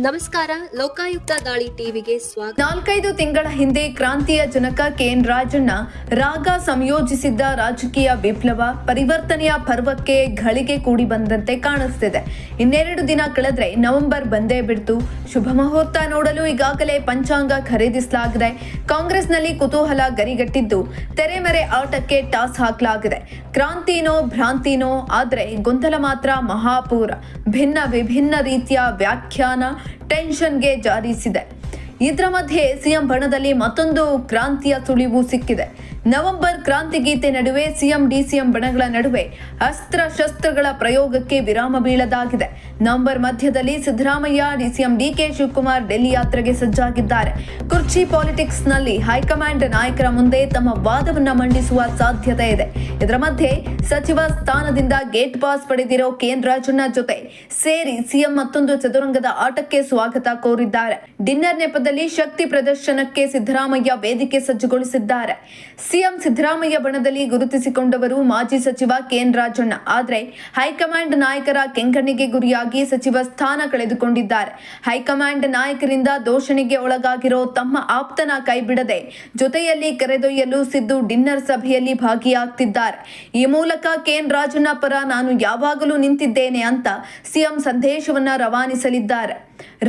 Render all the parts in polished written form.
ನಮಸ್ಕಾರ. ಲೋಕಾಯುಕ್ತ ದಾಳಿ ಟಿವಿಗೆ ಸ್ವಾಗತ. 4 ತಿಂಗಳ ಹಿಂದೆ ಕ್ರಾಂತಿಯ ಜನಕ ಕೆಎನ್ ರಾಜಣ್ಣ ರಾಗ ಸಂಯೋಜಿಸಿದ್ದ ರಾಜಕೀಯ ವಿಪ್ಲವ ಪರಿವರ್ತನೆಯ ಪರ್ವಕ್ಕೆ ಘಳಿಗೆ ಕೂಡಿ ಬಂದಂತೆ ಕಾಣಿಸ್ತಿದೆ. ಇನ್ನೆರಡು ದಿನ ಕಳೆದ್ರೆ ನವೆಂಬರ್ ಬಂದೇ ಬಿಡ್ತು. ಶುಭ ಮುಹೂರ್ತ ನೋಡಲು ಈಗಾಗಲೇ ಪಂಚಾಂಗ ಖರೀದಿಸಲಾಗಿದೆ. ಕಾಂಗ್ರೆಸ್ನಲ್ಲಿ ಕುತೂಹಲ ಗರಿಗಟ್ಟಿದ್ದು ತೆರೆಮರೆ ಆಟಕ್ಕೆ ಟಾಸ್ ಹಾಕಲಾಗಿದೆ. ಕ್ರಾಂತಿನೋ ಭ್ರಾಂತಿನೋ, ಆದ್ರೆ ಗೊಂದಲ ಮಾತ್ರ ಮಹಾಪೂರ. ವಿಭಿನ್ನ ರೀತಿಯ ವ್ಯಾಖ್ಯಾನ ಟೆನ್ಷನ್ಗೆ ಜಾರಿಸಿದೆ. ಇದರ ಮಧ್ಯೆ ಸಿಎಂ ಬಣದಲ್ಲಿ ಮತ್ತೊಂದು ಕ್ರಾಂತಿಯ ಸುಳಿವು ಸಿಕ್ಕಿದೆ. ನವೆಂಬರ್ ಕ್ರಾಂತಿ ಗೀತೆ ನಡುವೆ ಸಿಎಂ ಡಿಸಿಎಂ ಬಣಗಳ ನಡುವೆ ಅಸ್ತ್ರ ಶಸ್ತ್ರಗಳ ಪ್ರಯೋಗಕ್ಕೆ ವಿರಾಮ ಬೀಳದಾಗಿದೆ. ನವೆಂಬರ್ ಮಧ್ಯದಲ್ಲಿ ಸಿದ್ದರಾಮಯ್ಯ, ಡಿಸಿಎಂ ಡಿಕೆ ಶಿವಕುಮಾರ್ ಡೆಲ್ಲಿ ಯಾತ್ರೆಗೆ ಸಜ್ಜಾಗಿದ್ದಾರೆ. ಕುರ್ಚಿ ಪಾಲಿಟಿಕ್ಸ್ ನಲ್ಲಿ ಹೈಕಮಾಂಡ್ ನಾಯಕರ ಮುಂದೆ ತಮ್ಮ ವಾದವನ್ನ ಮಂಡಿಸುವ ಸಾಧ್ಯತೆ ಇದೆ. ಇದರ ಮಧ್ಯೆ ಸಚಿವ ಸ್ಥಾನದಿಂದ ಗೇಟ್ ಪಾಸ್ ಪಡೆದಿರೋ ಕೆಎನ್ ರಾಜಣ್ಣ ಜೊತೆ ಸೇರಿ ಸಿಎಂ ಮತ್ತೊಂದು ಚದುರಂಗದ ಆಟಕ್ಕೆ ಸ್ವಾಗತ ಕೋರಿದ್ದಾರೆ. ಡಿನ್ನರ್ ನೆಪದಲ್ಲಿ ಶಕ್ತಿ ಪ್ರದರ್ಶನಕ್ಕೆ ಸಿದ್ದರಾಮಯ್ಯ ವೇದಿಕೆ ಸಜ್ಜುಗೊಳಿಸಿದ್ದಾರೆ. ಸಿಎಂ ಸಿದ್ದರಾಮಯ್ಯ ಬಣದಲ್ಲಿ ಗುರುತಿಸಿಕೊಂಡವರು ಮಾಜಿ ಸಚಿವ ಕೆಎನ್ ರಾಜಣ್ಣ. ಆದರೆ ಹೈಕಮಾಂಡ್ ನಾಯಕರ ಕೆಂಗಣ್ಣಿಗೆ ಗುರಿಯಾಗಿ ಸಚಿವ ಸ್ಥಾನ ಕಳೆದುಕೊಂಡಿದ್ದಾರೆ. ಹೈಕಮಾಂಡ್ ನಾಯಕರಿಂದ ದೂಷಣೆಗೆ ಒಳಗಾಗಿರೋ ತಮ್ಮ ಆಪ್ತನ ಕೈಬಿಡದೆ ಜೊತೆಯಲ್ಲಿ ಕರೆದೊಯ್ಯಲು ಸಿದ್ದು ಡಿನ್ನರ್ ಸಭೆಯಲ್ಲಿ ಭಾಗಿಯಾಗ್ತಿದ್ದಾರೆ. ಈ ಮೂಲಕ ಕೆಎನ್ ರಾಜಣ್ಣ ಪರ ನಾನು ಯಾವಾಗಲೂ ನಿಂತಿದ್ದೇನೆ ಅಂತ ಸಿಎಂ ಸಂದೇಶವನ್ನ ರವಾನಿಸಲಿದ್ದಾರೆ.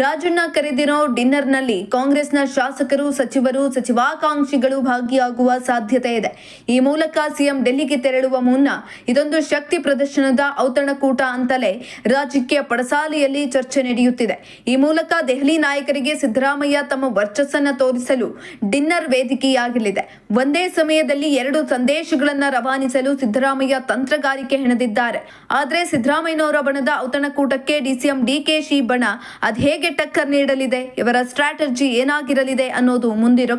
ರಾಜಣ್ಣ ಕರೆದಿರೋ ಡಿನ್ನರ್ನಲ್ಲಿ ಕಾಂಗ್ರೆಸ್ನ ಶಾಸಕರು, ಸಚಿವರು, ಸಚಿವಾಕಾಂಕ್ಷಿಗಳು ಭಾಗಿಯಾಗುವ ಸಾಧ್ಯತೆ ಇದೆ. ಈ ಮೂಲಕ ಸಿಎಂ ಡೆಲ್ಲಿಗೆ ತೆರಳುವ ಮುನ್ನ ಇದೊಂದು ಶಕ್ತಿ ಪ್ರದರ್ಶನದ ಔತಣಕೂಟ ಅಂತಲೇ ರಾಜಕೀಯ ಪಡಸಾಲೆಯಲ್ಲಿ ಚರ್ಚೆ ನಡೆಯುತ್ತಿದೆ. ಈ ಮೂಲಕ ದೆಹಲಿ ನಾಯಕರಿಗೆ ಸಿದ್ದರಾಮಯ್ಯ ತಮ್ಮ ವರ್ಚಸ್ಸನ್ನ ತೋರಿಸಲು ಡಿನ್ನರ್ ವೇದಿಕೆಯಾಗಲಿದೆ. ಒಂದೇ ಸಮಯದಲ್ಲಿ 2 ಸಂದೇಶಗಳನ್ನ ರವಾನಿಸಲು ಸಿದ್ದರಾಮಯ್ಯ ತಂತ್ರಗಾರಿಕೆ ಹೆಣೆದಿದ್ದಾರೆ. ಆದರೆ ಸಿದ್ದರಾಮಯ್ಯನವರ ಬಣದ ಔತಣಕೂಟಕ್ಕೆ ಡಿಸಿಎಂ ಡಿಕೆಶಿ ಬಣ ಹೇಗೆ ಟಕ್ಕರ್ ನೀಡಲಿದೆ, ಇವರ ಸ್ಟ್ರಾಟಜಿ ಏನಾಗಿರಲಿದೆ ಅನ್ನೋದು ಮುಂದಿರೋ